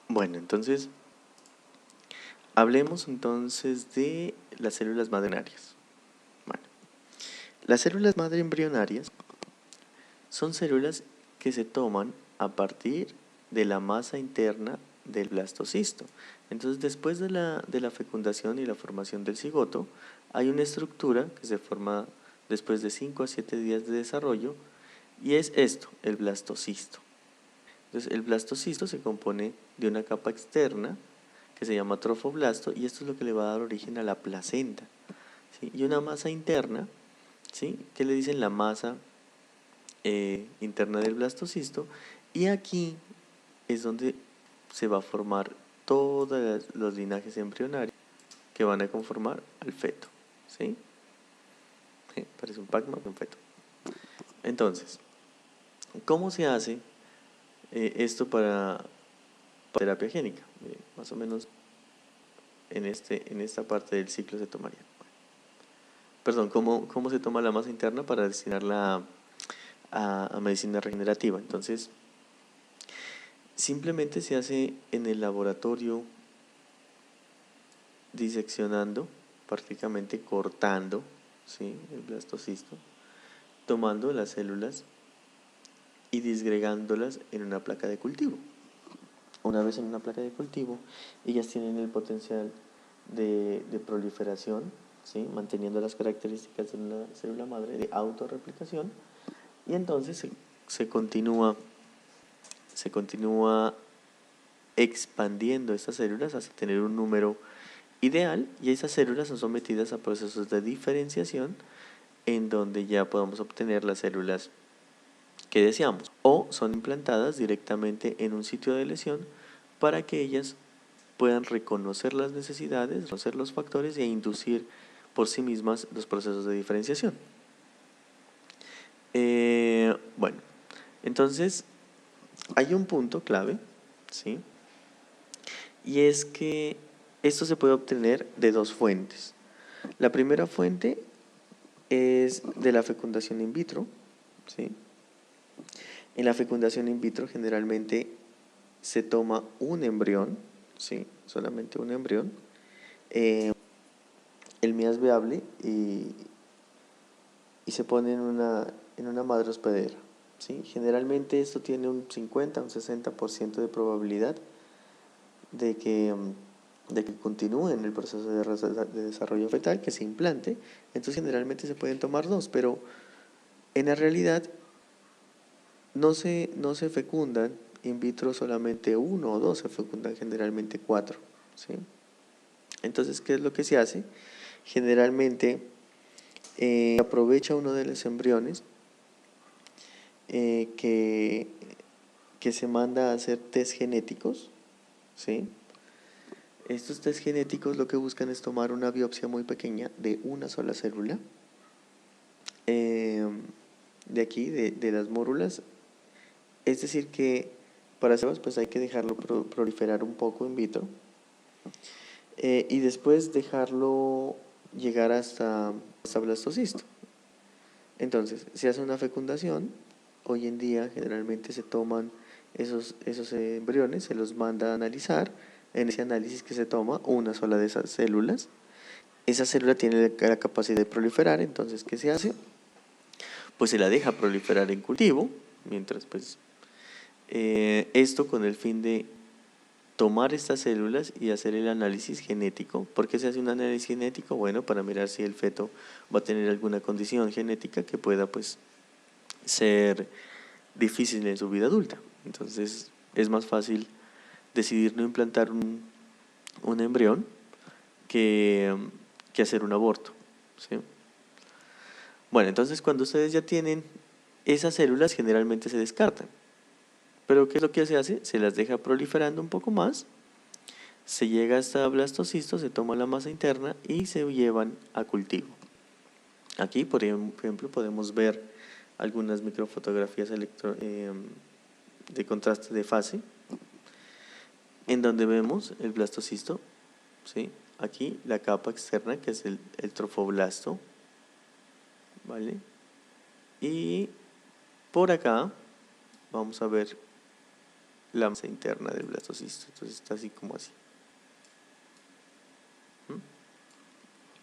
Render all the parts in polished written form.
Bueno, entonces, hablemos entonces de las células madre embrionarias. Bueno, las células madre embrionarias son células que se toman a partir de la masa interna del blastocisto. Entonces, después de la fecundación y la formación del cigoto, hay una estructura que se forma después de 5 a 7 días de desarrollo, y es esto, el blastocisto. Entonces, el blastocisto se compone de una capa externa que se llama trofoblasto, y esto es lo que le va a dar origen a la placenta, ¿sí? Y una masa interna, ¿sí?, que le dicen la masa interna del blastocisto, y aquí es donde se va a formar todos los linajes embrionarios que van a conformar al feto, ¿sí? Parece un Pac-Man, un feto. Entonces, ¿cómo se hace esto para terapia génica? Más o menos en esta parte del ciclo se tomaría. Perdón, ¿cómo se toma la masa interna para destinarla a medicina regenerativa? Entonces, simplemente se hace en el laboratorio, diseccionando, prácticamente cortando, ¿sí?, el blastocisto, tomando las células y disgregándolas en una placa de cultivo. Una vez en una placa de cultivo, ellas tienen el potencial de proliferación, ¿sí?, manteniendo las características de una célula madre de autorreplicación, y entonces se continúa expandiendo estas células hasta tener un número ideal, y esas células son sometidas a procesos de diferenciación en donde ya podemos obtener las células que deseamos, o son implantadas directamente en un sitio de lesión para que ellas puedan reconocer las necesidades, reconocer los factores e inducir por sí mismas los procesos de diferenciación. Bueno, entonces hay un punto clave, ¿sí?, y es que esto se puede obtener de dos fuentes. La primera fuente es de la fecundación in vitro, ¿sí? En la fecundación in vitro generalmente se toma un embrión, ¿sí?, solamente un embrión, el mías viable, y se pone en una madre hospedera, ¿sí? Generalmente esto tiene un 50 a un 60% de probabilidad de que continúe en el proceso de desarrollo fetal, que se implante. Entonces generalmente se pueden tomar dos, pero en la realidad no se fecundan in vitro solamente uno o dos, se fecundan generalmente 4, ¿sí? Entonces, ¿qué es lo que se hace? Generalmente aprovecha uno de los embriones que se manda a hacer test genéticos, ¿sí? Estos test genéticos lo que buscan es tomar una biopsia muy pequeña de una sola célula, de aquí, de las mórulas. Es decir que para hacerlos, pues hay que dejarlo proliferar un poco in vitro, y después dejarlo llegar hasta blastocisto. Entonces, se hace una fecundación. Hoy en día generalmente se toman esos embriones, se los manda a analizar. En ese análisis que se toma una sola de esas células, esa célula tiene la capacidad de proliferar. Entonces, ¿qué se hace? Pues se la deja proliferar en cultivo, mientras pues esto con el fin de tomar estas células y hacer el análisis genético. ¿Por qué se hace un análisis genético? Bueno, para mirar si el feto va a tener alguna condición genética que pueda pues ser difícil en su vida adulta. Entonces es más fácil decidir no implantar un embrión que hacer un aborto, ¿sí? Bueno, entonces cuando ustedes ya tienen esas células, generalmente se descartan. Pero ¿qué es lo que se hace? Se las deja proliferando un poco más, se llega hasta blastocisto, se toma la masa interna y se llevan a cultivo. Aquí, por ejemplo, podemos ver algunas microfotografías de contraste de fase, en donde vemos el blastocisto, ¿sí? Aquí la capa externa, que es el trofoblasto, ¿vale? Y por acá vamos a ver la masa interna del blastocisto. Entonces está así como así.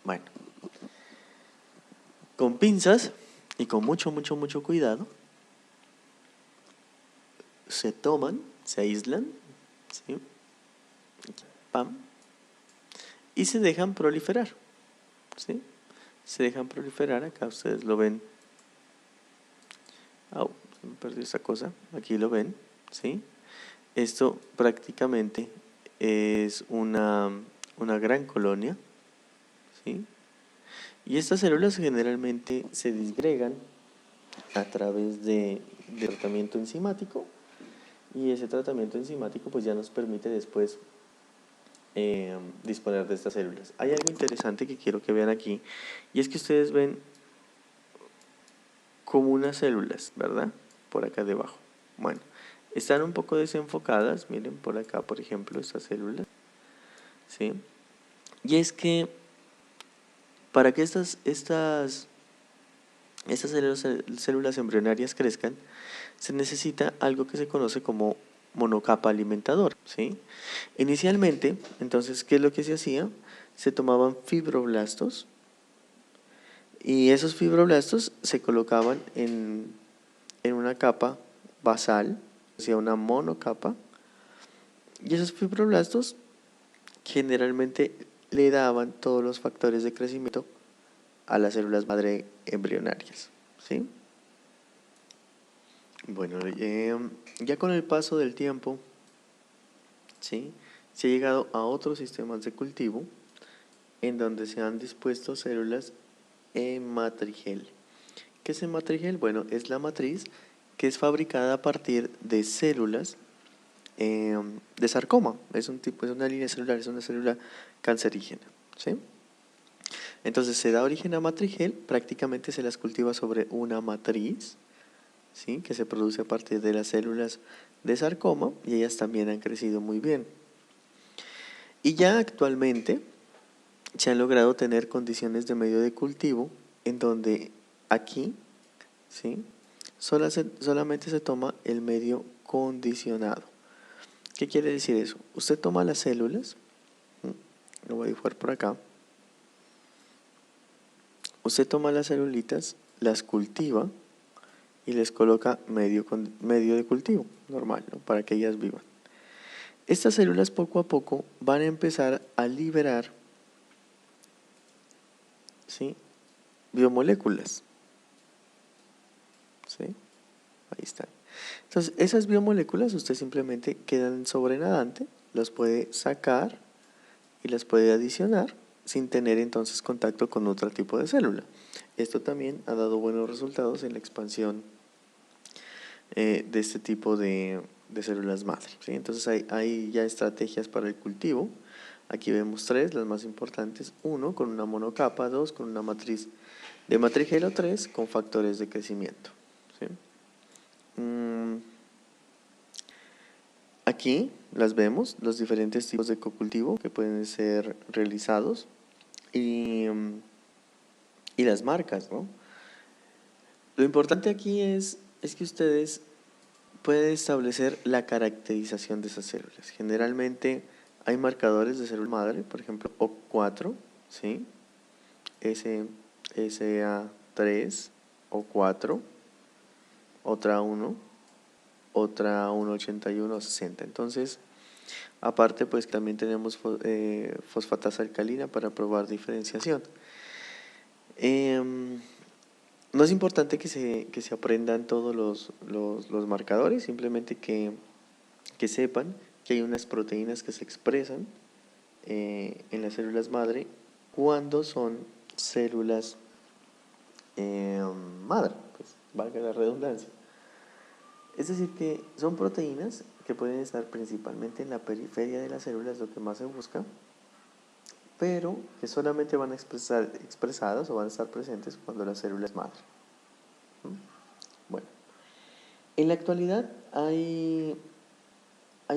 Bueno, con pinzas y con mucho cuidado se toman, se aíslan, ¿sí? Pam, y se dejan proliferar, ¿sí? Se dejan proliferar, acá ustedes lo ven. Se me perdió esa cosa, aquí lo ven, ¿sí? Esto prácticamente es una gran colonia, ¿sí? Y estas células generalmente se disgregan a través de tratamiento enzimático, y ese tratamiento enzimático pues ya nos permite después disponer de estas células. Hay algo interesante que quiero que vean aquí, y es que ustedes ven como unas células, ¿verdad? Por acá debajo. Bueno, están un poco desenfocadas, miren por acá, por ejemplo, estas células, ¿sí? Y es que para que estas células embrionarias crezcan, se necesita algo que se conoce como monocapa alimentador, ¿sí? Inicialmente, entonces, ¿qué es lo que se hacía? Se tomaban fibroblastos, y esos fibroblastos se colocaban en una capa basal, o sea, una monocapa, y esos fibroblastos generalmente le daban todos los factores de crecimiento a las células madre embrionarias, ¿sí? Bueno, ya con el paso del tiempo, ¿sí?, se ha llegado a otros sistemas de cultivo en donde se han dispuesto células en matrigel. ¿Qué es el matrigel? Bueno, es la matriz que es fabricada a partir de células de sarcoma. Es una línea celular, es una célula cancerígena, ¿sí? Entonces se da origen a matrigel, prácticamente se las cultiva sobre una matriz, ¿sí?, que se produce a partir de las células de sarcoma, y ellas también han crecido muy bien. Y ya actualmente se han logrado tener condiciones de medio de cultivo en donde aquí, ¿sí?, solamente se toma el medio condicionado. ¿Qué quiere decir eso? Usted toma las células, lo voy a dibujar por acá. Usted toma las celulitas, las cultiva y les coloca medio de cultivo normal, ¿no?, para que ellas vivan. Estas células poco a poco van a empezar a liberar, ¿sí?, biomoléculas, ¿sí? Ahí están. Entonces, esas biomoléculas usted simplemente quedan sobrenadante, las puede sacar y las puede adicionar sin tener entonces contacto con otro tipo de célula. Esto también ha dado buenos resultados en la expansión de este tipo de células madre, ¿sí? Entonces hay ya estrategias para el cultivo. Aquí vemos 3, las más importantes: 1 con una monocapa, 2 con una matriz de matrigelo, 3 con factores de crecimiento, ¿sí? Aquí las vemos, los diferentes tipos de cocultivo que pueden ser realizados, y las marcas, ¿no? Lo importante aquí es que ustedes pueden establecer la caracterización de esas células. Generalmente hay marcadores de célula madre, por ejemplo O4, ¿sí?, SA3, O4, otra 1, otra 181, 60. Entonces, aparte pues también tenemos fosfatasa alcalina para probar diferenciación. No es importante que se aprendan todos los marcadores, simplemente que sepan que hay unas proteínas que se expresan en las células madre cuando son células madre, pues valga la redundancia. Es decir, que son proteínas que pueden estar principalmente en la periferia de las células, lo que más se busca, pero que solamente van a expresadas o van a estar presentes cuando la célula es madre. Bueno, en la actualidad hay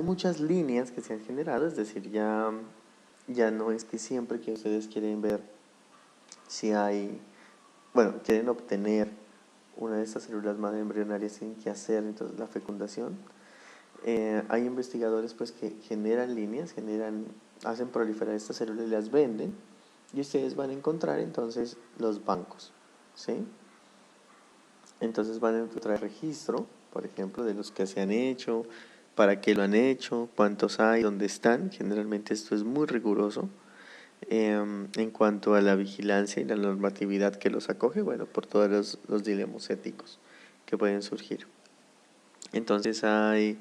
muchas líneas que se han generado, es decir, ya no es que siempre que ustedes quieren ver si quieren obtener una de estas células madre embrionarias, tienen que hacer entonces la fecundación. Hay investigadores pues que generan líneas, hacen proliferar estas células y las venden, y ustedes van a encontrar entonces los bancos, ¿sí? Entonces van a encontrar registro, por ejemplo, de los que se han hecho, para qué lo han hecho, cuántos hay, dónde están. Generalmente esto es muy riguroso en cuanto a la vigilancia y la normatividad que los acoge, bueno, por todos los dilemas éticos que pueden surgir. Entonces hay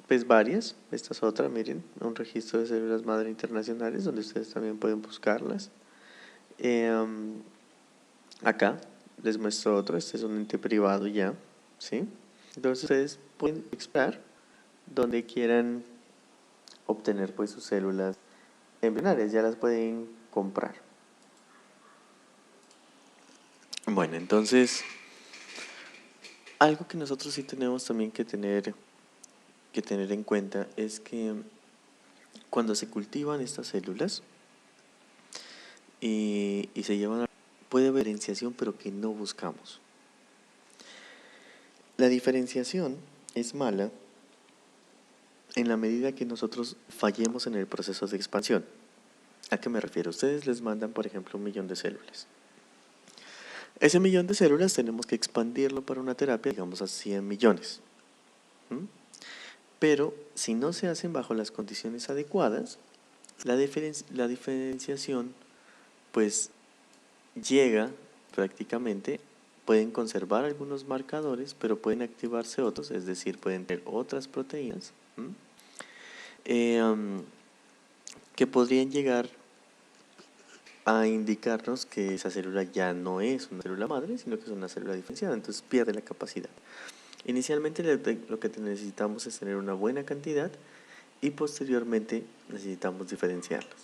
pues varias, esta es otra, miren, un registro de células madre internacionales donde ustedes también pueden buscarlas. Acá les muestro otro, este es un ente privado ya, ¿sí? Entonces ustedes pueden explorar donde quieran obtener pues sus células embrionarias, ya las pueden comprar. Bueno, entonces algo que nosotros sí tenemos también que tener en cuenta es que cuando se cultivan estas células y se llevan a, puede haber diferenciación pero que no buscamos. La diferenciación es mala en la medida que nosotros fallemos en el proceso de expansión. ¿A qué me refiero? Ustedes les mandan, por ejemplo, 1.000.000 de células. Ese 1.000.000 de células tenemos que expandirlo para una terapia, digamos, a 100 millones. Pero si no se hacen bajo las condiciones adecuadas, la diferenciación pues llega prácticamente, pueden conservar algunos marcadores, pero pueden activarse otros, es decir, pueden tener otras proteínas que podrían llegar a indicarnos que esa célula ya no es una célula madre, sino que es una célula diferenciada, entonces pierde la capacidad. Inicialmente lo que necesitamos es tener una buena cantidad y posteriormente necesitamos diferenciarlas.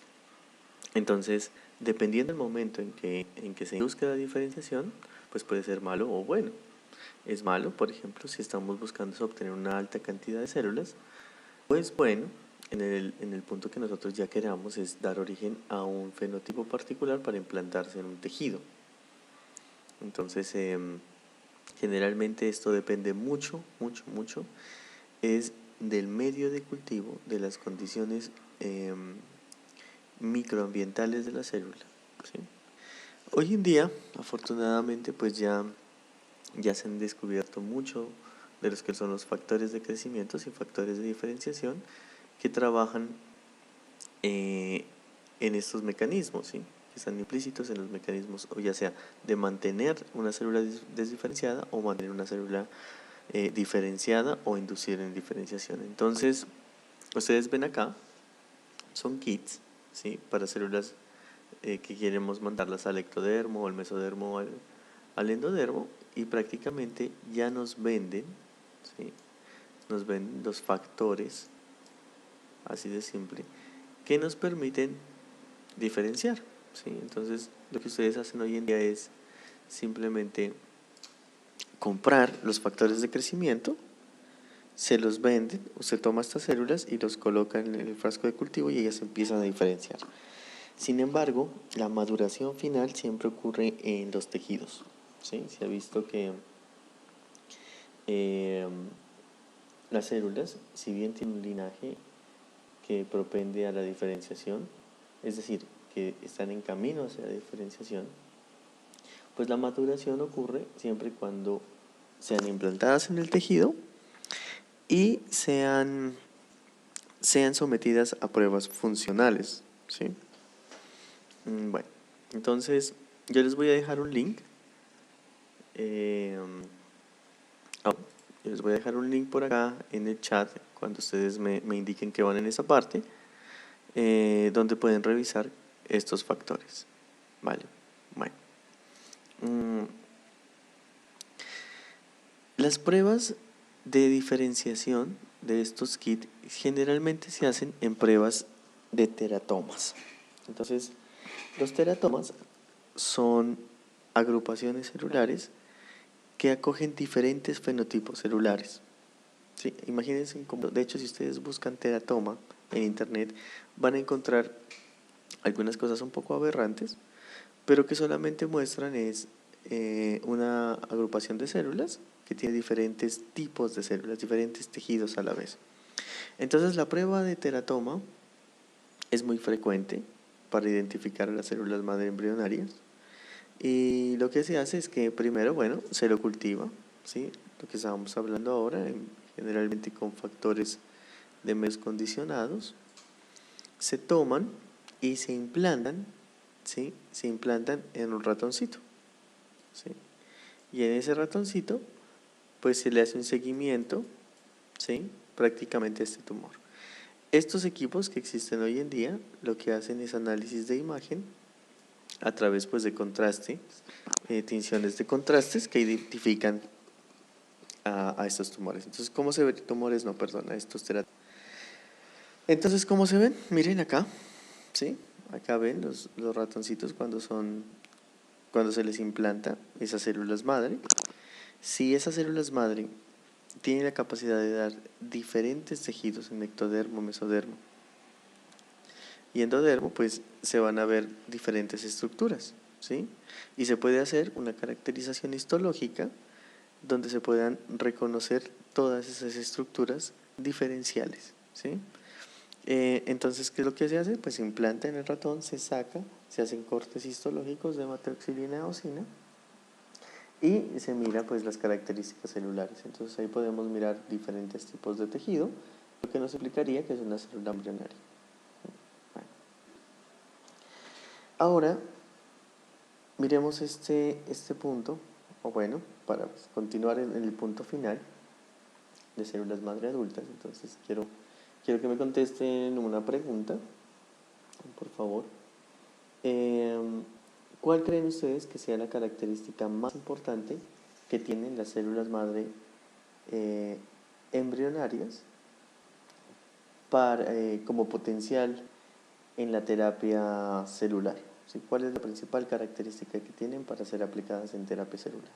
Entonces, dependiendo del momento en que se busque la diferenciación, pues puede ser malo o bueno. Es malo, por ejemplo, si estamos buscando obtener una alta cantidad de células, pues bueno, en el punto que nosotros ya queramos es dar origen a un fenotipo particular para implantarse en un tejido. Entonces, generalmente esto depende mucho, es del medio de cultivo, de las condiciones microambientales de la célula, ¿sí? Hoy en día, afortunadamente, pues ya se han descubierto mucho de los que son los factores de crecimiento y factores de diferenciación que trabajan en estos mecanismos, ¿sí? Que están implícitos en los mecanismos, o ya sea de mantener una célula desdiferenciada o mantener una célula diferenciada o inducir en diferenciación. Entonces, ustedes ven acá, son kits, ¿sí? Para células que queremos mandarlas al ectodermo o al mesodermo o al endodermo, y prácticamente ya nos venden, ¿sí? Nos venden los factores, así de simple, que nos permiten diferenciar, ¿sí? Entonces, lo que ustedes hacen hoy en día es simplemente comprar los factores de crecimiento, se los venden, usted toma estas células y los coloca en el frasco de cultivo y ellas empiezan a diferenciar. Sin embargo, la maduración final siempre ocurre en los tejidos, ¿sí? Se ha visto que las células, si bien tienen un linaje que propende a la diferenciación, es decir, que están en camino hacia la diferenciación, pues la maduración ocurre siempre y cuando sean implantadas en el tejido y sean sometidas a pruebas funcionales, ¿sí? Bueno, entonces yo les voy a dejar un link. Les voy a dejar un link por acá en el chat cuando ustedes me indiquen que van en esa parte, donde pueden revisar estos factores. Vale, bueno. Las pruebas de diferenciación de estos kits generalmente se hacen en pruebas de teratomas. Entonces, los teratomas son agrupaciones celulares que acogen diferentes fenotipos celulares. Sí, imagínense, de hecho, si ustedes buscan teratoma en internet, van a encontrar algunas cosas un poco aberrantes, pero que solamente muestran es una agrupación de células que tiene diferentes tipos de células, diferentes tejidos a la vez. Entonces la prueba de teratoma es muy frecuente para identificar a las células madre embrionarias. Y lo que se hace es que primero, bueno, se lo cultiva, ¿sí? Lo que estábamos hablando ahora, generalmente con factores de medios condicionados, se toman y se implantan, ¿sí? Se implantan en un ratoncito, ¿sí? Y en ese ratoncito, pues se le hace un seguimiento, ¿sí? Prácticamente a este tumor. Estos equipos que existen hoy en día, lo que hacen es análisis de imagen a través pues de contraste, tinciones de contrastes que identifican a estos tumores. Entonces, ¿cómo se ven? Tumores, no, perdón, a estos terapias. Entonces, ¿cómo se ven? Miren acá, ¿sí? Acá ven los ratoncitos cuando se les implanta esas células madre. Si esas células madre tienen la capacidad de dar diferentes tejidos en ectodermo, mesodermo y endodermo, pues se van a ver diferentes estructuras, ¿sí? Y se puede hacer una caracterización histológica donde se puedan reconocer todas esas estructuras diferenciales, ¿sí? Entonces, ¿qué es lo que se hace? Pues se implanta en el ratón, se saca, se hacen cortes histológicos de hematoxilina eosina y se mira pues las características celulares. Entonces ahí podemos mirar diferentes tipos de tejido, lo que nos explicaría que es una célula embrionaria. Bueno. Ahora, miremos este punto, o bueno, para continuar en el punto final de células madre adultas. Entonces quiero que me contesten una pregunta, por favor. ¿Cuál creen ustedes que sea la característica más importante que tienen las células madre embrionarias como potencial en la terapia celular? ¿Sí? ¿Cuál es la principal característica que tienen para ser aplicadas en terapia celular?